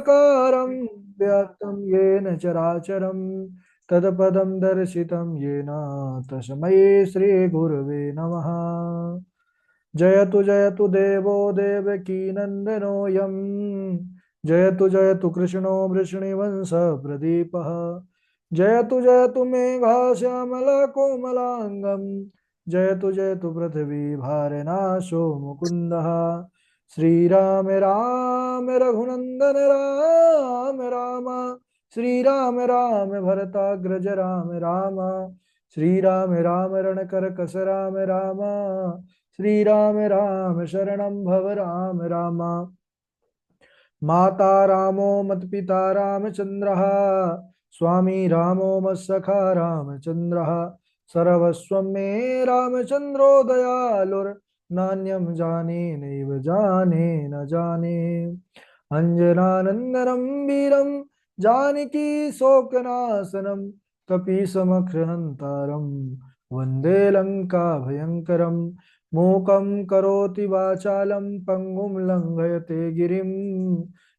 कारं व्याप्तं येन चराचरं तत्पदं दर्शितं येन तस्मै श्रीगुरवे नमः। जयतु देवो देवकीनन्दनोऽयं, जयतु कृष्णो वृष्णिवंश प्रदीपः, जयतु मेघाश्यामलकोमलाङ्गं, जयतु पृथिवी भारनाशो मुकुन्दः। श्रीराम राम रघुनंदन राम राम, श्रीराम राम भरताग्रज राम राम, श्रीराम राम रणकर कस राम राम, श्रीराम राम शरणं भव राम राम। माता रामो मत्पिता रामचन्द्रः, स्वामी रामो मत्सखा रामचन्द्रः, सर्वस्वं मे रामचन्द्रो दयालुर्नान्यं जाने नैव जाने न जाने। अञ्जनानन्दनं वीरं जानकी शोकनाशनं कपीशमक्षहन्तारं वन्दे लङ्काभयङ्करं। मूकं करोति वाचालं पङ्गुं लङ्घयते गिरिं,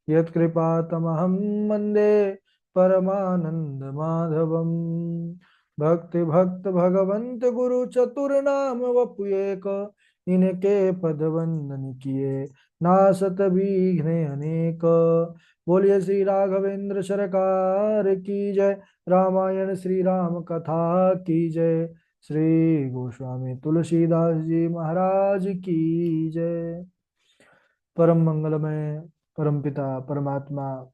यत्कृपातमहं वन्दे परमानन्दमाधवम्। भक्ति भक्त भगवंत गुरु चतुर्नाम वपुएक, इनके पद वंदन किए नासत विघ्न अनेक। बोलिए श्री राघवेंद्र सरकार की जय, रामायण श्री राम कथा की जय, श्री गोस्वामी तुलसीदास जी महाराज की जय। परम मंगलमय परम पिता परमात्मा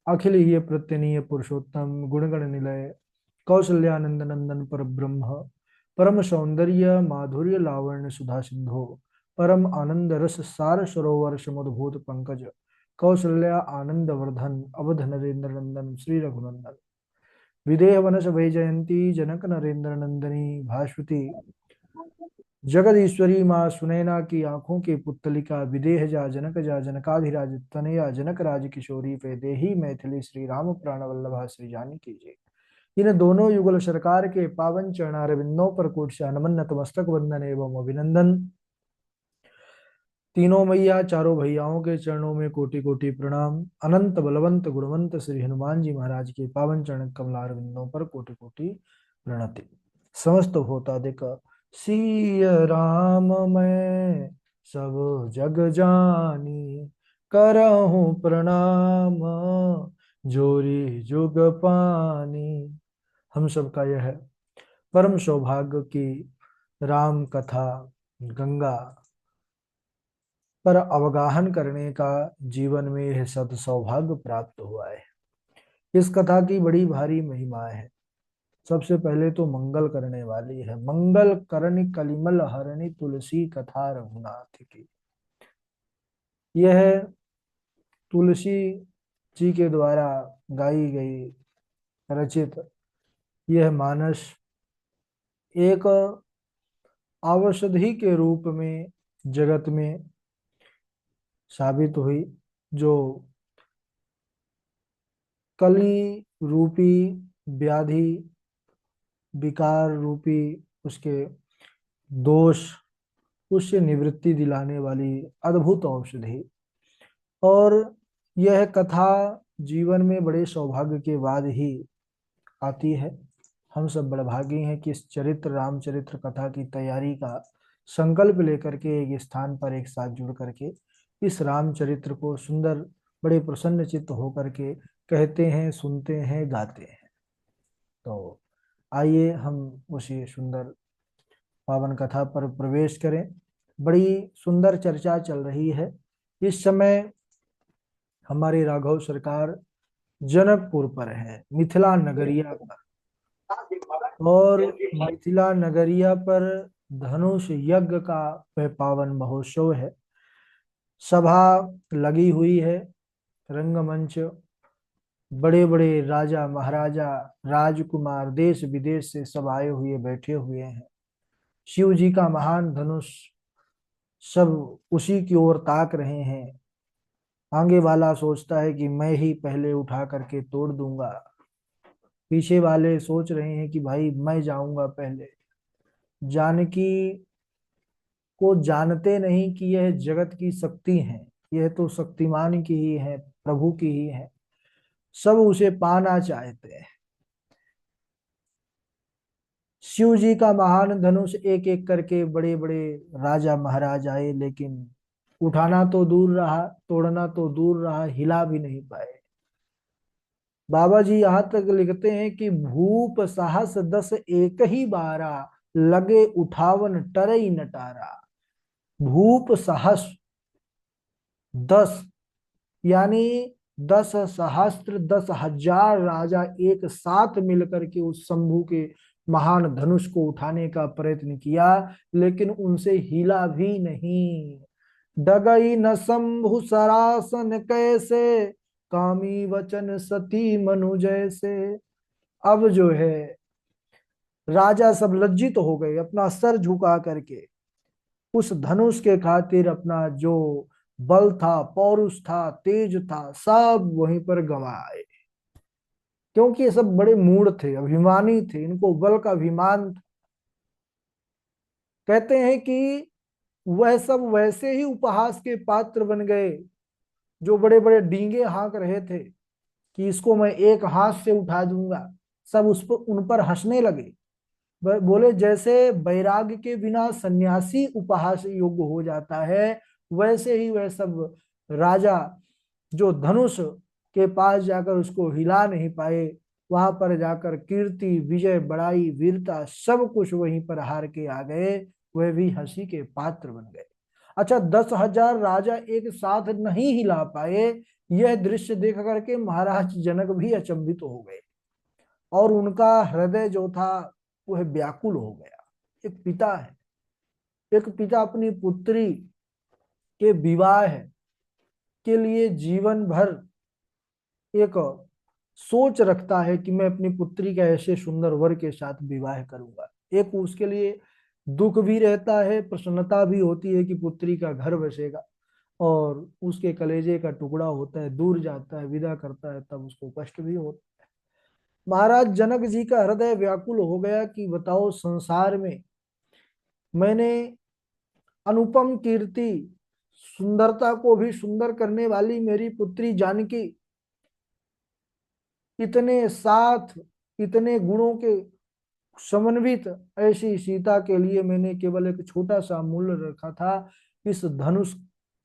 अखिल ही प्रत्यनीय पुरुषोत्तम गुणगण निलय कौशल्यानंद नंदन पर ब्रह्म, परम सौंदर्य माधुर्य लावण्य सुधा सिंधु, परम आनंद रस सार सरोवर समुद्भूत पंकज, कौशल्या आनंद वर्धन अवध नरेंद्र नंदन श्री रघुनंदन, विदेह वनस वैजयंती जनक नरेंद्र नंदनी भास्वती, जगदीश्वरी माँ सुनैना की आंखों की पुतलिका, विदेह जा जनकाधिराज तनया जनक राज किशोरी पे देही मैथिली श्री राम प्राण वल्लभा श्री जानकी जी। इन दोनों युगल सरकार के पावन चरणारविंदों पर कोटि से नमन नतमस्तक वंदन एवं अभिनंदन। तीनों मैया चारों भैयाओं के चरणों में कोटि कोटि प्रणाम। अनंत बलवंत गुणवंत श्री हनुमान जी महाराज के पावन चरण कमलारविंदों पर कोटि कोटि प्रणति। समस्त होता दिक सिय राम मैं सब जग जानी, करहूं प्रणाम जोरी जुग पानी। हम सब का यह परम सौभाग्य की राम कथा गंगा पर अवगाहन करने का जीवन में यह सद सौभाग्य प्राप्त हुआ है। इस कथा की बड़ी भारी महिमा है। सबसे पहले तो मंगल करने वाली है। मंगल करनी कलिमल हरणी तुलसी कथा रघुनाथ की। यह तुलसी जी के द्वारा गाई गई रचित यह मानस एक औषधि के रूप में जगत में साबित हुई, जो कली रूपी व्याधि विकार रूपी उसके दोष उससे निवृत्ति दिलाने वाली अद्भुत औषधि। और यह कथा जीवन में बड़े सौभाग्य के बाद ही आती है। हम सब बड़भागी हैं कि इस चरित्र रामचरित्र कथा की तैयारी का संकल्प लेकर के एक स्थान पर एक साथ जुड़ करके इस रामचरित्र को सुंदर बड़े प्रसन्न चित्त होकर के कहते हैं, सुनते हैं, गाते हैं। तो आइए हम उसी सुंदर पावन कथा पर प्रवेश करें। बड़ी सुंदर चर्चा चल रही है इस समय। हमारे राघव सरकार जनकपुर पर है, मिथिला नगरिया पर, और मिथिला नगरिया पर धनुष यज्ञ का वह पावन महोत्सव है। सभा लगी हुई है, रंगमंच, बड़े बड़े राजा महाराजा राजकुमार देश विदेश से सब आए हुए बैठे हुए हैं। शिव जी का महान धनुष सब उसी की ओर ताक रहे हैं। आगे वाला सोचता है कि मैं ही पहले उठा करके तोड़ दूंगा, पीछे वाले सोच रहे हैं कि भाई मैं जाऊंगा पहले। जानकी को जानते नहीं कि यह जगत की शक्ति है, यह तो शक्तिमान की ही है, प्रभु की ही है, सब उसे पाना चाहते हैं। शिव जी का महान धनुष एक एक करके बड़े बड़े राजा महाराज आए, लेकिन उठाना तो दूर रहा, तोड़ना तो दूर रहा, हिला भी नहीं पाए। बाबा जी यहाँ तक लिखते हैं कि भूप साहस दस एक ही बारा, लगे उठावन टरई नटारा। भूप साहस 10, यानी 10 सहस्त्र, 10,000 राजा एक साथ मिलकर के उस शंभु के महान धनुष को उठाने का प्रयत्न किया, लेकिन उनसे हिला भी नहीं। डगई न शंभु सरासन कैसे, कामी वचन सती मनु जैसे। अब जो है राजा सब लज्जित हो गए, अपना सर झुका करके उस धनुष के खातिर अपना जो बल था, पौरुष था, तेज था, सब वहीं पर गंवाए। क्योंकि ये सब बड़े मूढ़ थे, अभिमानी थे, इनको बल का अभिमान था। कहते हैं कि वह सब वैसे ही उपहास के पात्र बन गए, जो बड़े बड़े डींगे हाँक रहे थे कि इसको मैं एक हाथ से उठा दूंगा, सब उस पर उन पर हंसने लगे। बोले जैसे वैराग्य के बिना सन्यासी उपहास योग्य हो जाता है, वैसे ही वह सब राजा जो धनुष के पास जाकर उसको हिला नहीं पाए, वहां पर जाकर कीर्ति, विजय, बड़ाई, वीरता सब कुछ वहीं पर हार के आ गए, वह भी हंसी के पात्र बन गए। अच्छा, 10,000 राजा एक साथ नहीं हिला पाए, यह दृश्य देख करके महाराज जनक भी अचंभित हो गए, और उनका हृदय जो था वह व्याकुल हो गया। एक पिता है, एक पिता अपनी पुत्री के विवाह के लिए जीवन भर एक सोच रखता है कि मैं अपनी पुत्री का ऐसे सुंदर वर के साथ विवाह करूंगा। एक उसके लिए दुख भी रहता है, प्रसन्नता भी होती है कि पुत्री का घर बसेगा, और उसके कलेजे का टुकड़ा होता है, दूर जाता है, विदा करता है, तब उसको कष्ट भी होता है। महाराज जनक जी का हृदय व्याकुल हो गया कि बताओ, संसार में मैंने अनुपम कीर्ति, सुंदरता को भी सुंदर करने वाली मेरी पुत्री जानकी, इतने साथ, इतने गुणों के समन्वित ऐसी सीता के लिए मैंने केवल एक छोटा सा मूल्य रखा था, इस धनुष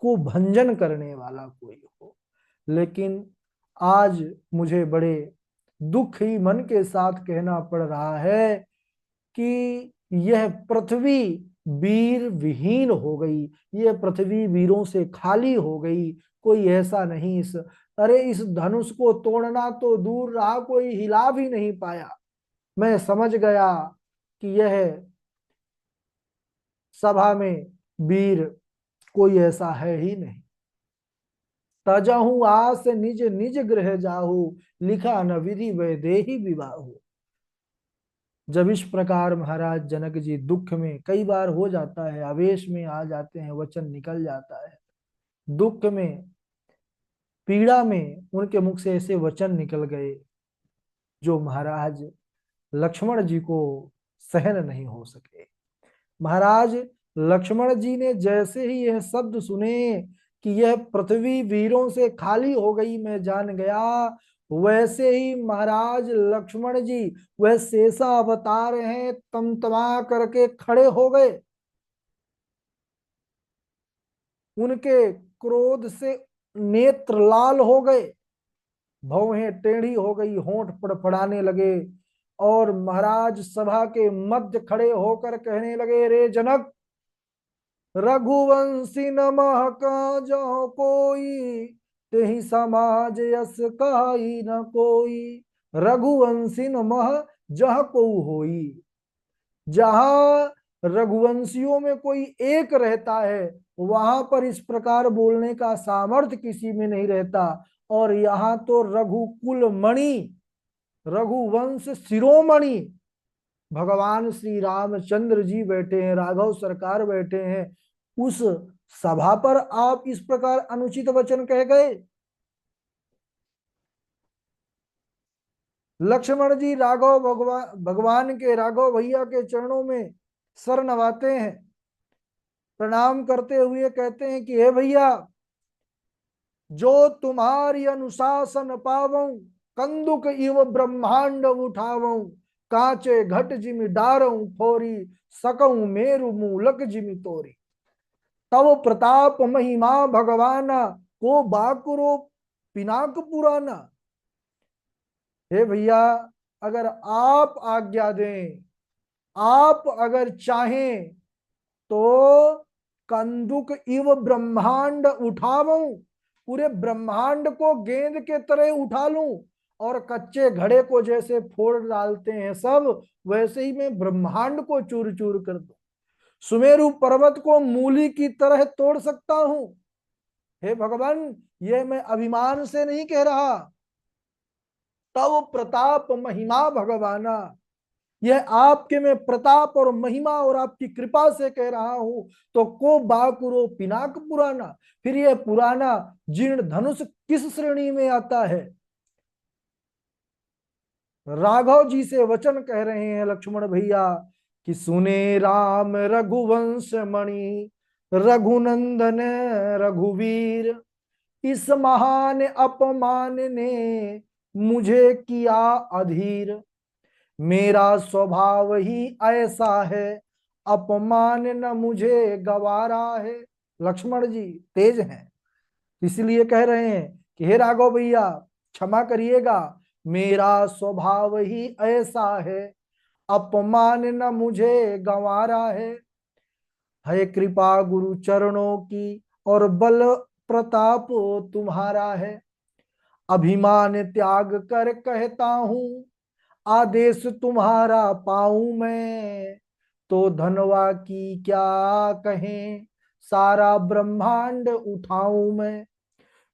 को भंजन करने वाला कोई हो। लेकिन आज मुझे बड़े दुख ही मन के साथ कहना पड़ रहा है कि यह पृथ्वी वीर विहीन हो गई, यह पृथ्वी वीरों से खाली हो गई, कोई ऐसा नहीं इस, अरे इस धनुष को तोड़ना तो दूर रहा, कोई हिला भी नहीं पाया। मैं समझ गया कि यह सभा में वीर कोई ऐसा है ही नहीं। तजहु आस निज निज गृह जाहु, लिखा न विधि वैदेही विवाहु। जब इस प्रकार महाराज जनक जी दुख में, कई बार हो जाता है आवेश में आ जाते हैं, वचन निकल जाता है, दुख में, पीड़ा में उनके मुख से ऐसे वचन निकल गए जो महाराज लक्ष्मण जी को सहन नहीं हो सके। महाराज लक्ष्मण जी ने जैसे ही यह शब्द सुने कि यह पृथ्वी वीरों से खाली हो गई, मैं जान गया, वैसे ही महाराज लक्ष्मण जी वह शेषा अवतार हैं, तमतमा करके खड़े हो गए। उनके क्रोध से नेत्र लाल हो गए, भौहें टेढ़ी हो गई, होंठ फड़फड़ाने लगे, और महाराज सभा के मध्य खड़े होकर कहने लगे, रे जनक, रघुवंशी नमः का जो कोई, तेहि समाज यस कहाई न कोई। रघुवंशी नमः जह को होई, जहां रघुवंशियों में कोई एक रहता है, वहां पर इस प्रकार बोलने का सामर्थ्य किसी में नहीं रहता। और यहाँ तो रघुकुल मणि, रघुवंश शिरोमणि भगवान श्री रामचंद्र जी बैठे हैं, राघव सरकार बैठे हैं, उस सभा पर आप इस प्रकार अनुचित वचन कह गए। लक्ष्मण जी राघव भगवान के, राघव भैया के चरणों में सर नवाते हैं, प्रणाम करते हुए कहते हैं कि हे भैया, जो तुम्हारी अनुशासन पावऊं, कंदुक इव ब्रह्मांड उठावऊं, कांचे घट जिमि डारऊं फोरी, सकऊं मेरु मूलक जिमि तोरी। तव प्रताप महिमा भगवाना, को बाकुरो पिनाक पुराना। हे भैया, अगर आप आज्ञा दें, आप अगर चाहें तो कंदुक इव ब्रह्मांड उठाऊं, पूरे ब्रह्मांड को गेंद के तरह उठा लूं, और कच्चे घड़े को जैसे फोड़ डालते हैं सब, वैसे ही मैं ब्रह्मांड को चूर चूर कर दूं। सुमेरु पर्वत को मूली की तरह तोड़ सकता हूं। हे भगवान, यह मैं अभिमान से नहीं कह रहा। तव प्रताप महिमा भगवाना, यह आपके मैं प्रताप और महिमा और आपकी कृपा से कह रहा हूं। तो को बाकुरो पिनाक पुराना, फिर यह पुराना जीर्ण धनुष किस श्रेणी में आता है। राघव जी से वचन कह रहे हैं लक्ष्मण भैया कि सुने राम रघुवंश मणि, रघुनंदन रघुवीर, इस महान अपमान ने मुझे किया अधीर। मेरा स्वभाव ही ऐसा है, अपमान न मुझे गवारा है। लक्ष्मण जी तेज हैं, इसलिए कह रहे हैं कि हे राघव भैया, क्षमा करिएगा, मेरा स्वभाव ही ऐसा है, अपमान न मुझे गंवारा है कृपा गुरु चरणों की, और बल प्रताप तुम्हारा है। अभिमान त्याग कर कहता हूं, आदेश तुम्हारा पाऊं मैं, तो धनवा की क्या कहें, सारा ब्रह्मांड उठाऊं मैं।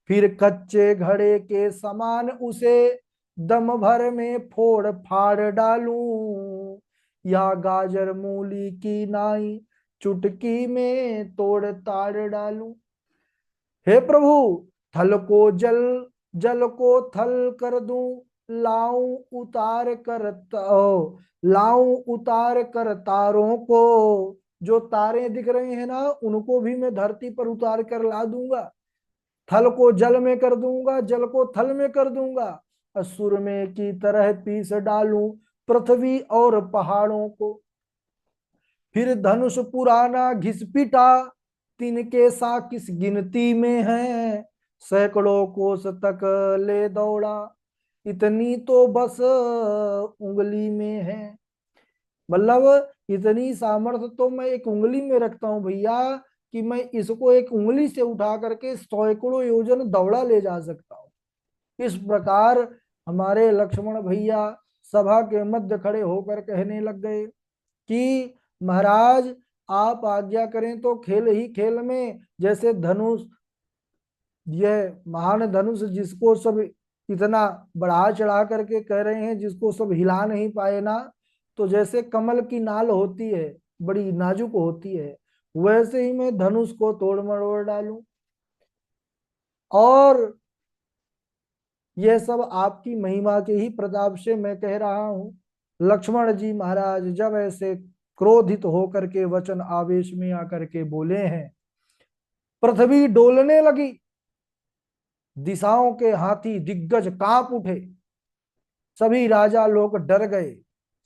फिर कच्चे घड़े के समान उसे दम भर में फोड़ फाड़ डालूं, या गाजर मूली की नाई चुटकी में तोड़ ताड़ डालूं। हे प्रभु, थल को जल, जल को थल कर दूं, लाऊं उतार कर लाऊं उतार कर तारों को, जो तारे दिख रहे हैं ना उनको भी मैं धरती पर उतार कर ला दूंगा। थल को जल में कर दूंगा, जल को थल में कर दूंगा, असुर में की तरह पीस डालूं पृथ्वी और पहाड़ों को। फिर धनुष पुराना घिसपिटा, तिनके सा किस गिनती में है, सैकड़ों कोस तक ले दौड़ा, इतनी तो बस उंगली में है। मतलब इतनी सामर्थ्य तो मैं एक उंगली में रखता हूं भैया, कि मैं इसको एक उंगली से उठा करके सैकड़ों योजन दौड़ा ले जा सकता हूं। इस प्रकार हमारे लक्ष्मण भैया सभा के मध्य खड़े होकर कहने लग गए कि महाराज, आप आज्ञा करें तो खेल ही खेल में, जैसे धनुष, यह महान धनुष जिसको सब इतना बढ़ा चढ़ा करके कह रहे हैं, जिसको सब हिला नहीं पाए ना, तो जैसे कमल की नाल होती है, बड़ी नाजुक होती है, वैसे ही मैं धनुष को तोड़ मरोड़ डालूं। और यह सब आपकी महिमा के ही प्रताप से मैं कह रहा हूं। लक्ष्मण जी महाराज जब ऐसे क्रोधित होकर के वचन आवेश में आकर के बोले हैं, पृथ्वी डोलने लगी, दिशाओं के हाथी दिग्गज कांप उठे, सभी राजा लोग डर गए,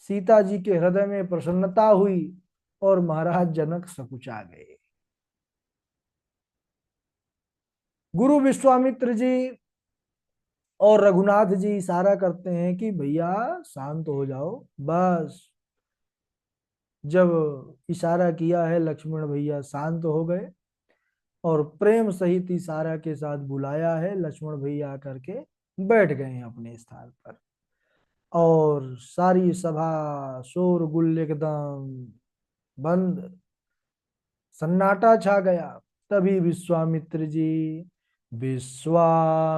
सीता जी के हृदय में प्रसन्नता हुई, और महाराज जनक सकुचा गए। गुरु विश्वामित्र जी और रघुनाथ जी इशारा करते हैं कि भैया शांत हो जाओ बस। जब इशारा किया है, लक्ष्मण भैया शांत हो गए, और प्रेम सहित इशारा के साथ बुलाया है, लक्ष्मण भैया आकर के बैठ गए हैं अपने स्थान पर। और सारी सभा शोरगुल एकदम बंद, सन्नाटा छा गया। तभी विश्वामित्र जी, विश्वामित्र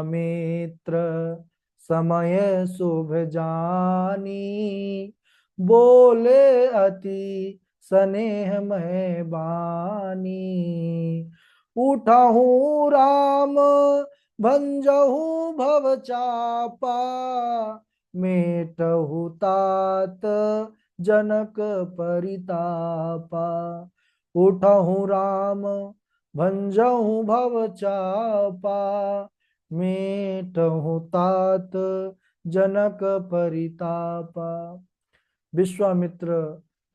समय शुभ जानी, बोले अति स्नेह में बानी, उठहूँ राम भंजहूँ भव चापा, मेटहु तात जनक परितापा। उठहूँ राम भंजहूँ भव चापा, मेटहु तात जनक परितापा। विश्वामित्र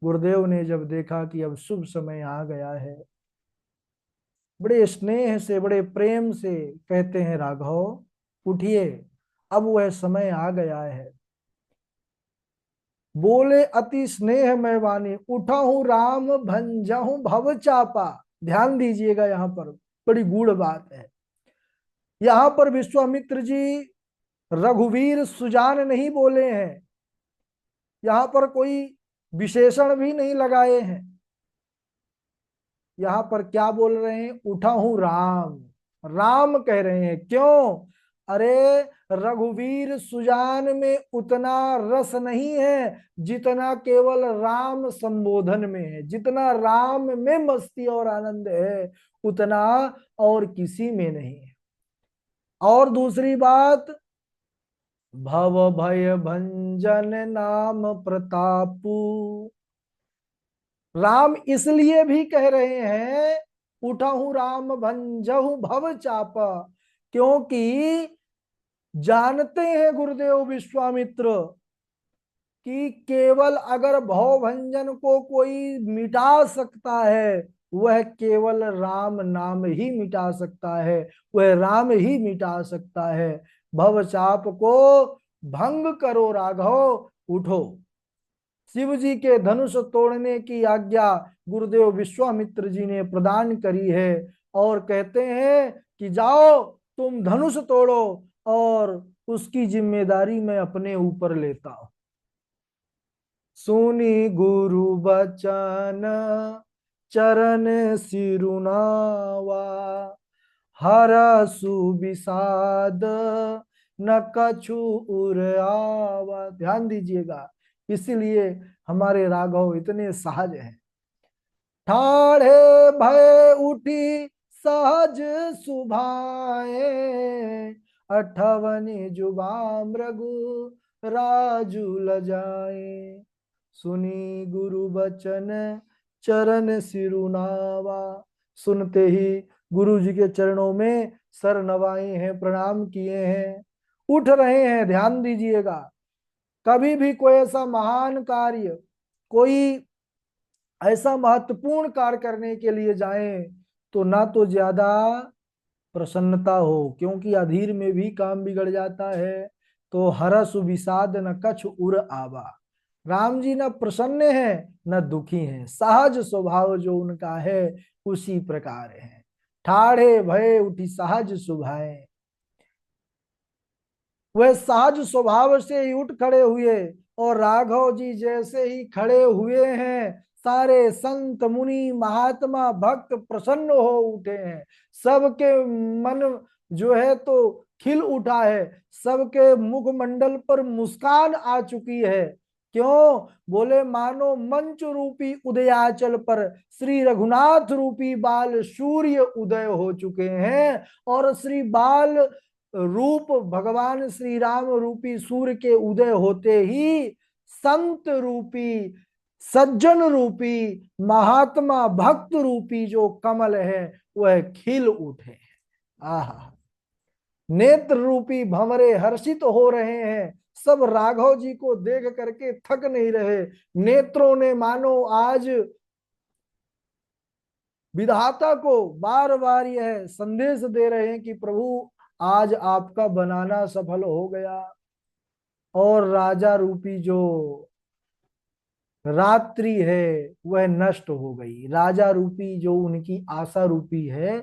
गुरुदेव ने जब देखा कि अब शुभ समय आ गया है, बड़े स्नेह से बड़े प्रेम से कहते हैं, राघव उठिए, अब वह समय आ गया है। बोले अति स्नेह मैं वाणी, उठा हूं राम भंजहूं भव चापा। ध्यान दीजिएगा, यहां पर बड़ी गूढ़ बात है। यहां पर विश्वामित्र जी रघुवीर सुजान नहीं बोले हैं, यहां पर कोई विशेषण भी नहीं लगाए हैं। यहां पर क्या बोल रहे हैं? उठा हूं राम, राम कह रहे हैं। क्यों? अरे रघुवीर सुजान में उतना रस नहीं है जितना केवल राम संबोधन में है। जितना राम में मस्ती और आनंद है उतना और किसी में नहीं है। और दूसरी बात, भव भय भंजन नाम प्रतापु। राम इसलिए भी कह रहे हैं उठहु राम भंजहु भव चाप, क्योंकि जानते हैं गुरुदेव विश्वामित्र कि केवल अगर भव भंजन को कोई मिटा सकता है, वह केवल राम नाम ही मिटा सकता है, वह राम ही मिटा सकता है। भव चाप को भंग करो राघव, उठो। शिव जी के धनुष तोड़ने की आज्ञा गुरुदेव विश्वामित्र जी ने प्रदान करी है और कहते हैं कि जाओ तुम धनुष तोड़ो और उसकी जिम्मेदारी मैं अपने ऊपर लेता हूं। सुनी गुरु बचन चरण सिरुनावा, हर सुविषाद न कछु उर आवा। ध्यान दीजिएगा, इसीलिए हमारे राघव इतने सहज हैं। ठाढ़े भय उठी सहज सुभाए, अठवनी जुबा मृगु राजू लजाए। सुनी गुरु बचन चरण सिरुनावा। सुनते ही गुरु जी के चरणों में सर नवाए हैं, प्रणाम किए हैं, उठ रहे हैं। ध्यान दीजिएगा, कभी भी कोई ऐसा महान कार्य, कोई ऐसा महत्वपूर्ण कार्य करने के लिए जाएं तो ना तो ज्यादा प्रसन्नता हो, क्योंकि अधीर में भी काम बिगड़ जाता है। तो हरस विषाद न कछ उर आवा। राम जी न प्रसन्न है न दुखी हैं, सहज स्वभाव जो उनका है उसी प्रकार है। ठाढ़े भय उठी सहज सुभाए, वह सहज स्वभाव से ही उठ खड़े हुए। और राघव जी जैसे ही खड़े हुए हैं, सारे संत मुनि महात्मा भक्त प्रसन्न हो उठे हैं। सबके मन जो है तो खिल उठा है, सबके मुखमंडल पर मुस्कान आ चुकी है। क्यों? बोले मानो मंच रूपी उदयाचल पर श्री रघुनाथ रूपी बाल सूर्य उदय हो चुके हैं। और श्री बाल रूप भगवान श्री राम रूपी सूर्य के उदय होते ही संत रूपी सज्जन रूपी महात्मा भक्त रूपी जो कमल है वह खिल उठे। आहा, नेत्र रूपी भंवरे हर्षित हो रहे हैं। सब राघव जी को देख करके थक नहीं रहे। नेत्रों ने मानो आज विधाता को बार बार यह संदेश दे रहे हैं कि प्रभु आज आपका बनाना सफल हो गया। और राजा रूपी जो रात्रि है वह नष्ट हो गई। राजा रूपी जो उनकी आशा रूपी है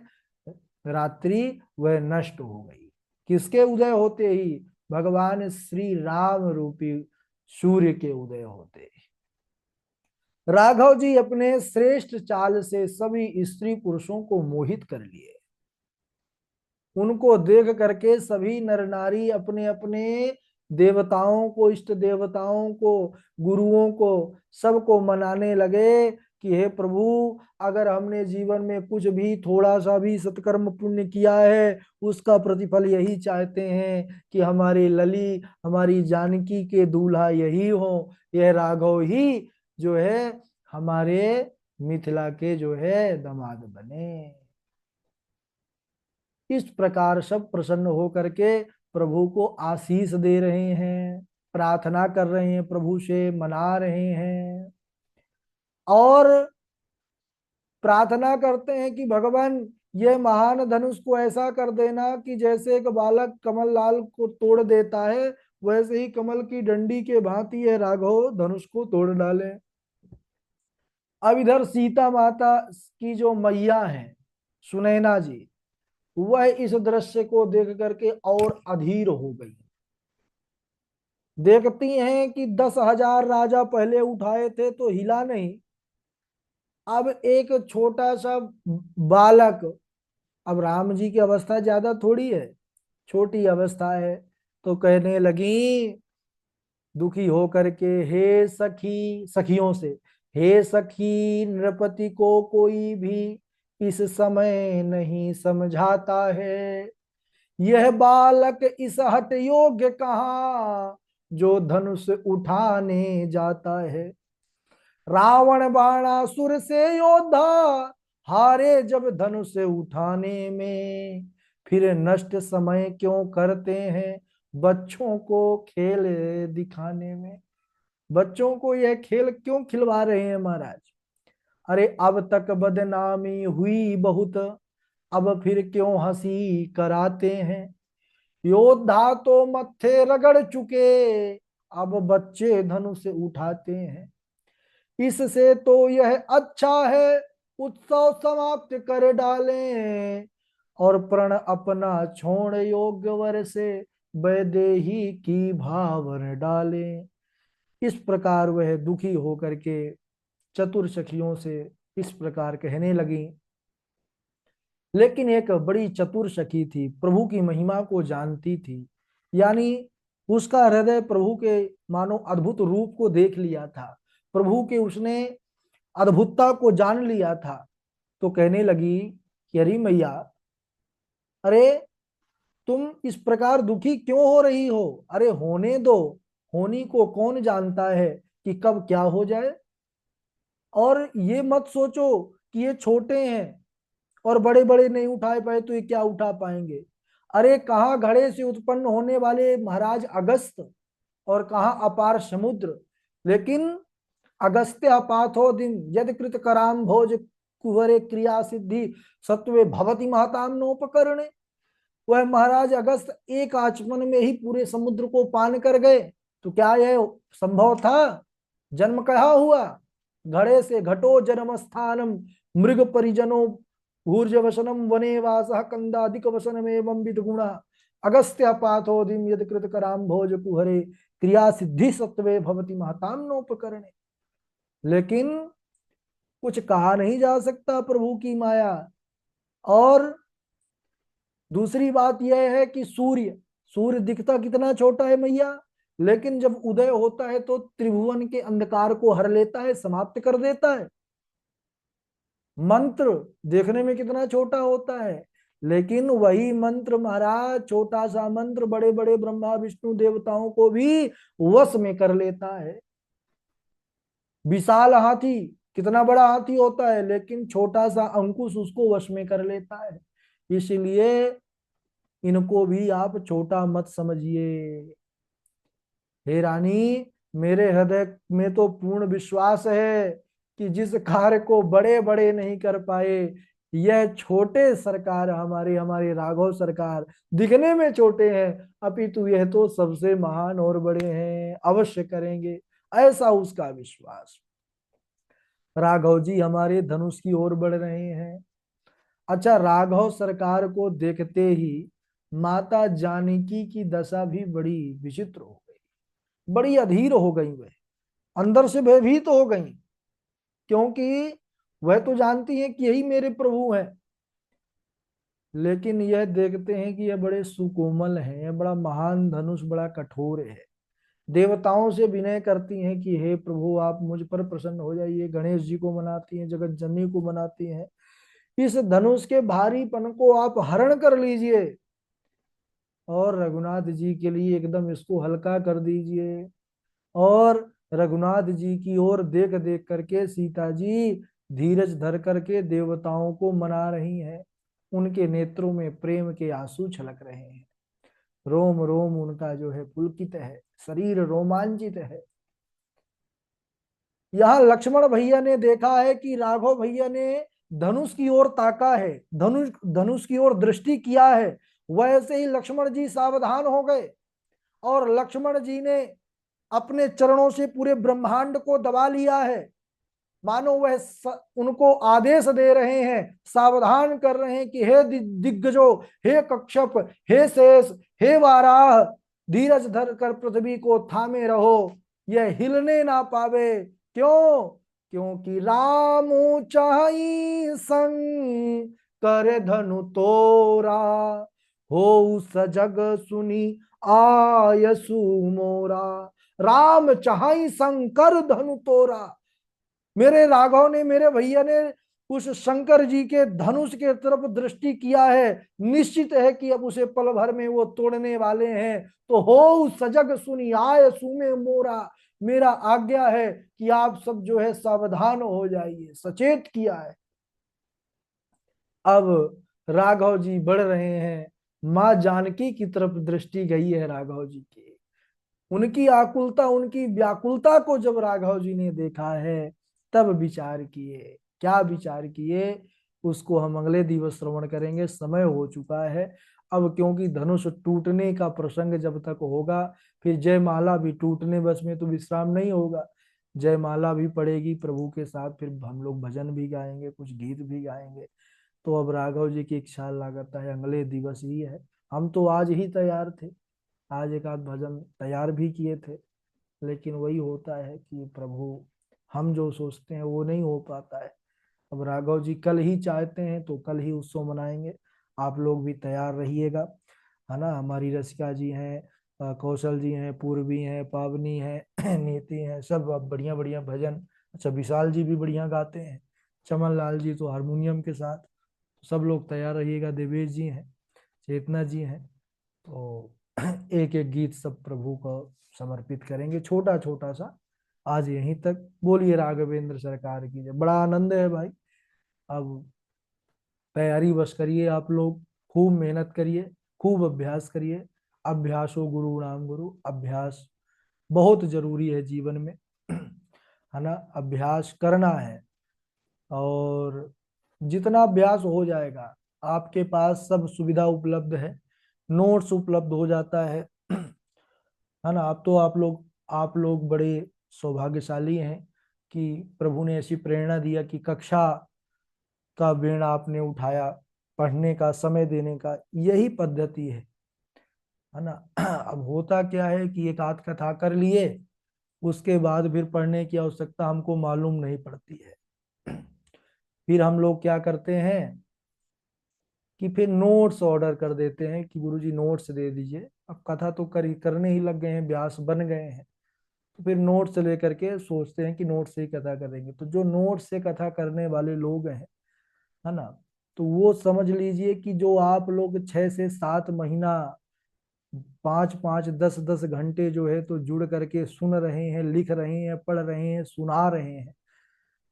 रात्रि, वह नष्ट हो गई। किसके उदय होते ही? भगवान श्री राम रूपी सूर्य के उदय होते ही। राघव जी अपने श्रेष्ठ चाल से सभी स्त्री पुरुषों को मोहित कर लिए। उनको देख करके सभी नर नारी अपने अपने देवताओं को, इष्ट देवताओं को, गुरुओं को, सबको मनाने लगे कि हे प्रभु, अगर हमने जीवन में कुछ भी थोड़ा सा भी सत्कर्म पुण्य किया है उसका प्रतिफल यही चाहते हैं कि हमारे लली, हमारी जानकी के दूल्हा यही हो, यह राघव ही जो है हमारे मिथिला के जो है दामाद बने। इस प्रकार सब प्रसन्न होकर के प्रभु को आशीष दे रहे हैं, प्रार्थना कर रहे हैं, प्रभु से मना रहे हैं और प्रार्थना करते हैं कि भगवान ये महान धनुष को ऐसा कर देना कि जैसे एक बालक कमल लाल को तोड़ देता है वैसे ही कमल की डंडी के भांति ये राघव धनुष को तोड़ डाले। अब इधर सीता माता की जो मैया है सुनैना जी, वह इस दृश्य को देख करके और अधीर हो गई। देखती हैं कि 10,000 राजा पहले उठाए थे तो हिला नहीं, अब एक छोटा सा बालक, अब राम जी की अवस्था ज्यादा थोड़ी है, छोटी अवस्था है, तो कहने लगी दुखी होकर के, हे सखी, सखियों से, हे सखी नृपति को कोई भी इस समय नहीं समझाता है, यह बालक इस हठ योग्य कहाँ जो धनुष उठाने जाता है। रावण बाणासुर से योद्धा हारे जब धनुष उठाने में, फिर नष्ट समय क्यों करते हैं बच्चों को खेल दिखाने में। बच्चों को यह खेल क्यों खिलवा रहे हैं महाराज? अरे अब तक बदनामी हुई बहुत, अब फिर क्यों हंसी कराते हैं। योद्धा तो मत्थे रगड़ चुके, अब बच्चे धनुष उठाते हैं। इससे तो यह अच्छा है उत्सव समाप्त कर डालें और प्रण अपना छोड़ योग्य वर से वैदेही की भावन डालें। इस प्रकार वह दुखी होकर के चतुर सखियों से इस प्रकार कहने लगी। लेकिन एक बड़ी चतुर सखी थी, प्रभु की महिमा को जानती थी, यानी उसका हृदय प्रभु के मानो अद्भुत रूप को देख लिया था, प्रभु के उसने अद्भुतता को जान लिया था। तो कहने लगी कि अरे मैया, अरे तुम इस प्रकार दुखी क्यों हो रही हो? अरे होने दो, होनी को कौन जानता है कि कब क्या हो जाए। और ये मत सोचो कि ये छोटे हैं और बड़े बड़े नहीं उठाए पाए तो ये क्या उठा पाएंगे। अरे कहाँ घड़े से उत्पन्न होने वाले महाराज अगस्त और कहाँ अपार समुद्र, लेकिन अगस्त्य पाथोदिम यद कृत कराम भोज कुहरे क्रिया सिद्धि सत्वे भवती महताम नोपकरणे। वह महाराज अगस्त एक आचमन में ही पूरे समुद्र को पान कर गए, तो क्या यह संभव था? जन्म कहा हुआ, घड़े से घटो जन्म स्थानम मृग परिजनो भूर्ज वसनम वने वासः कंदाधिक वसनम एवं विद गुणा अगस्त्य पाथोदिम यद कृत कराम भोज कुहरे क्रिया सिद्धि सत्वे भवती महताम नोपकरणे। लेकिन कुछ कहा नहीं जा सकता प्रभु की माया। और दूसरी बात यह है कि सूर्य, सूर्य दिखता कितना छोटा है मैया, लेकिन जब उदय होता है तो त्रिभुवन के अंधकार को हर लेता है, समाप्त कर देता है। मंत्र देखने में कितना छोटा होता है, लेकिन वही मंत्र महाराज, छोटा सा मंत्र बड़े बड़े ब्रह्मा विष्णु देवताओं को भी वश में कर लेता है। विशाल हाथी, कितना बड़ा हाथी होता है, लेकिन छोटा सा अंकुश उसको वश में कर लेता है। इसलिए इनको भी आप छोटा मत समझिए। हे रानी, मेरे हृदय में तो पूर्ण विश्वास है कि जिस कार्य को बड़े बड़े नहीं कर पाए, यह छोटे सरकार हमारे हमारे राघव सरकार दिखने में छोटे हैं, अपितु यह तो सबसे महान और बड़े हैं, अवश्य करेंगे, ऐसा उसका विश्वास। राघव जी हमारे धनुष की ओर बढ़ रहे हैं। अच्छा, राघव सरकार को देखते ही माता जानकी की दशा भी बड़ी विचित्र हो गई, बड़ी अधीर हो गई, वह अंदर से भयभीत हो गई, क्योंकि वह तो जानती है कि यही मेरे प्रभु हैं, लेकिन यह देखते हैं कि यह बड़े सुकोमल हैं, यह बड़ा महान धनुष बड़ा कठोर है। देवताओं से विनय करती हैं कि हे प्रभु आप मुझ पर प्रसन्न हो जाइए, गणेश जी को मनाती हैं, जगत जननी को मनाती हैं, इस धनुष के भारीपन को आप हरण कर लीजिए और रघुनाथ जी के लिए एकदम इसको हल्का कर दीजिए। और रघुनाथ जी की ओर देख देख करके सीता जी धीरज धर करके देवताओं को मना रही हैं। उनके नेत्रों में प्रेम के आंसू छलक रहे हैं, रोम रोम उनका जो है पुलकित है, शरीर रोमांचित है। यहाँ लक्ष्मण भैया ने देखा है कि राघव भैया ने धनुष की ओर ताका है, धनुष धनुष की ओर दृष्टि किया है। वैसे ही लक्ष्मण जी सावधान हो गए और लक्ष्मण जी ने अपने चरणों से पूरे ब्रह्मांड को दबा लिया है, मानो वह उनको आदेश दे रहे हैं, सावधान कर रहे हैं कि हे दिग्गजो, हे कक्षप, हे शेष, हे वाराह, धीरज धर कर पृथ्वी को थामे रहो, यह हिलने ना पावे। क्यों? क्योंकि राम चाहि संग कर धनु तोरा, हो सजग सुनी आयसु मोरा। राम चाहि संग कर धनु तोरा, मेरे राघव ने, मेरे भैया ने उस शंकर जी के धनुष के तरफ दृष्टि किया है, निश्चित है कि अब उसे पल भर में वो तोड़ने वाले हैं। तो हो सजग सुनी आय सुमे मोरा, मेरा आज्ञा है कि आप सब जो है सावधान हो जाइए, सचेत किया है। अब राघव जी बढ़ रहे हैं, मां जानकी की तरफ दृष्टि गई है राघव जी की। उनकी आकुलता, उनकी व्याकुलता को जब राघव जी ने देखा है, तब विचार किए। क्या विचार किए, उसको हम अगले दिवस श्रवण करेंगे, समय हो चुका है अब। क्योंकि धनुष टूटने का प्रसंग जब तक होगा, फिर जयमाला भी टूटने बस में तो विश्राम नहीं होगा, जयमाला भी पड़ेगी प्रभु के साथ, फिर हम लोग भजन भी गाएंगे, कुछ गीत भी गाएंगे। तो अब राघव जी की इच्छा लगता है अगले दिवस ही है। हम तो आज ही तैयार थे, आज एक आध भजन तैयार भी किए थे, लेकिन वही होता है कि प्रभु, हम जो सोचते हैं वो नहीं हो पाता है। अब राघव जी कल ही चाहते हैं तो कल ही उत्सव मनाएंगे। आप लोग भी तैयार रहिएगा, है ना। हमारी रसिका जी हैं, कौशल जी हैं, पूर्वी हैं, पावनी हैं, नीति हैं, सब अब बढ़िया बढ़िया भजन। अच्छा, विशाल जी भी बढ़िया गाते हैं, चमन लाल जी तो हारमोनियम के साथ। सब लोग तैयार रहिएगा, देवेश जी हैं, चेतना जी हैं। तो एक एक गीत सब प्रभु को समर्पित करेंगे, छोटा छोटा सा। आज यहीं तक। बोलिए राघवेंद्र सरकार की जय। बड़ा आनंद है भाई। अब तैयारी बस करिए, आप लोग खूब मेहनत करिए, खूब अभ्यास करिए। अभ्यासो गुरु नाम गुरु, अभ्यास बहुत जरूरी है जीवन में, है ना। अभ्यास करना है, और जितना अभ्यास हो जाएगा, आपके पास सब सुविधा उपलब्ध है, नोट्स उपलब्ध हो जाता है ना। अब तो आप लोग बड़े सौभाग्यशाली हैं कि प्रभु ने ऐसी प्रेरणा दिया कि कक्षा का बेड़ा आपने उठाया, पढ़ने का, समय देने का, यही पद्धति है ना। अब होता क्या है कि एक आध कथा कर लिए, उसके बाद फिर पढ़ने की आवश्यकता हमको मालूम नहीं पड़ती है। फिर हम लोग क्या करते हैं कि फिर नोट्स ऑर्डर कर देते हैं कि गुरुजी नोट्स दे दीजिए। अब कथा तो करने ही लग गए हैं, व्यास बन गए हैं, तो फिर नोट्स लेकर के सोचते हैं कि नोट्स से ही कथा करेंगे। तो जो नोट्स से कथा करने वाले लोग हैं, है ना, तो वो समझ लीजिए कि जो आप लोग 6 से 7 महीना 5 5 10 10 घंटे जो है तो जुड़ करके सुन रहे हैं, लिख रहे हैं, पढ़ रहे हैं, सुना रहे हैं,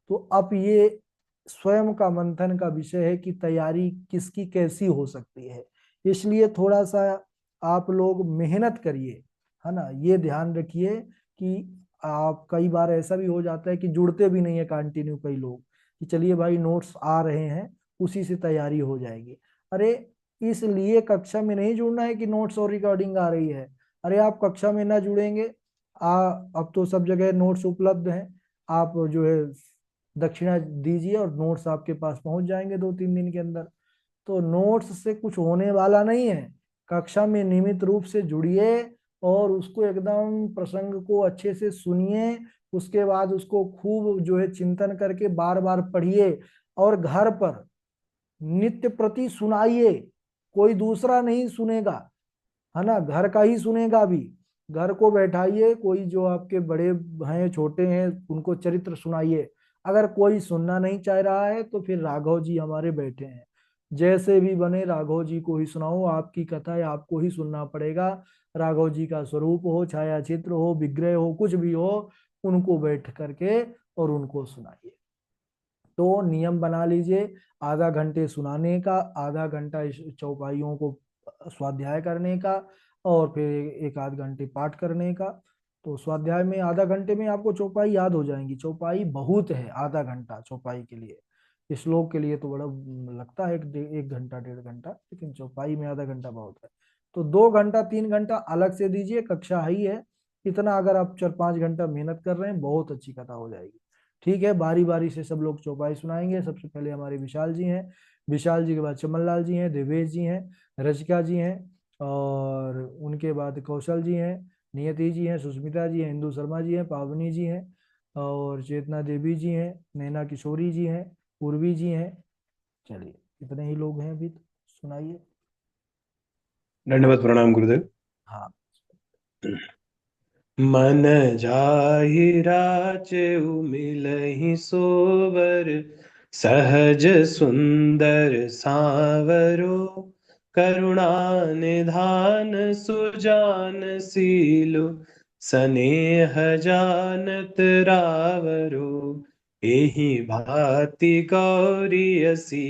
तो अब ये स्वयं का मंथन का विषय है कि तैयारी किसकी कैसी हो सकती है। इसलिए थोड़ा सा आप लोग मेहनत करिए, है ना। ये ध्यान रखिए कि आप, कई बार ऐसा भी हो जाता है कि जुड़ते भी नहीं है कंटिन्यू कई लोग, कि चलिए भाई नोट्स आ रहे हैं, उसी से तैयारी हो जाएगी। अरे, इसलिए कक्षा में नहीं जुड़ना है कि नोट्स और रिकॉर्डिंग आ रही है। अरे, आप कक्षा में ना जुड़ेंगे, अब तो सब जगह नोट्स उपलब्ध हैं, आप जो है दक्षिणा दीजिए और नोट्स आपके पास पहुंच जाएंगे 2 3 दिन के अंदर। तो नोट्स से कुछ होने वाला नहीं है। कक्षा में नियमित रूप से जुड़िए और उसको एकदम प्रसंग को अच्छे से सुनिए, उसके बाद उसको खूब जो है चिंतन करके बार बार पढ़िए, और घर पर नित्य प्रति सुनाइए। कोई दूसरा नहीं सुनेगा, है ना, घर का ही सुनेगा भी। घर को बैठाइए, कोई जो आपके बड़े हैं, छोटे हैं, उनको चरित्र सुनाइए। अगर कोई सुनना नहीं चाह रहा है तो फिर राघव जी हमारे बैठे हैं, जैसे भी बने राघव जी को ही सुनाओ। आपकी कथा है, आपको ही सुनना पड़ेगा। राघव जी का स्वरूप हो, छाया चित्र हो, विग्रह हो, कुछ भी हो, उनको बैठ करके और उनको सुनाइए। तो नियम बना लीजिए, आधा घंटे सुनाने का, आधा घंटा इस चौपाइयों को स्वाध्याय करने का, और फिर एक आध घंटे पाठ करने का। तो स्वाध्याय में आधा घंटे में आपको चौपाई याद हो जाएंगी। चौपाई बहुत है, आधा घंटा चौपाई के लिए। श्लोक के लिए तो बड़ा लगता है, एक घंटा 1.5 घंटा, लेकिन चौपाई में आधा घंटा बहुत है। तो 2 घंटा 3 घंटा अलग से दीजिए, कक्षा ही है। इतना अगर आप 4-5 घंटा मेहनत कर रहे हैं, बहुत अच्छी कथा हो जाएगी। ठीक है, बारी बारी से सब लोग चौपाई सुनाएंगे। सबसे पहले हमारे विशाल जी हैं, विशाल जी के बाद चमन लाल जी हैं, देवेश जी हैं, रचिका जी हैं, और उनके बाद कौशल जी हैं, नियति जी हैं, सुष्मिता जी हैं, इंदु शर्मा जी हैं, पावनी जी हैं, और चेतना देवी जी हैं, नैना किशोरी जी हैं, पूर्वी जी हैं। चलिए, इतने ही लोग हैं अभी तो। सुनाइए। दंडवत प्रणाम गुरुदेव। हाँ। मन जाहि राचेउ मिलहि सोवर, सहज सुंदर सावरो, करुणा निधान सुजान सीलु, सनेह जानत रावरो, एहि भांति गौरी असी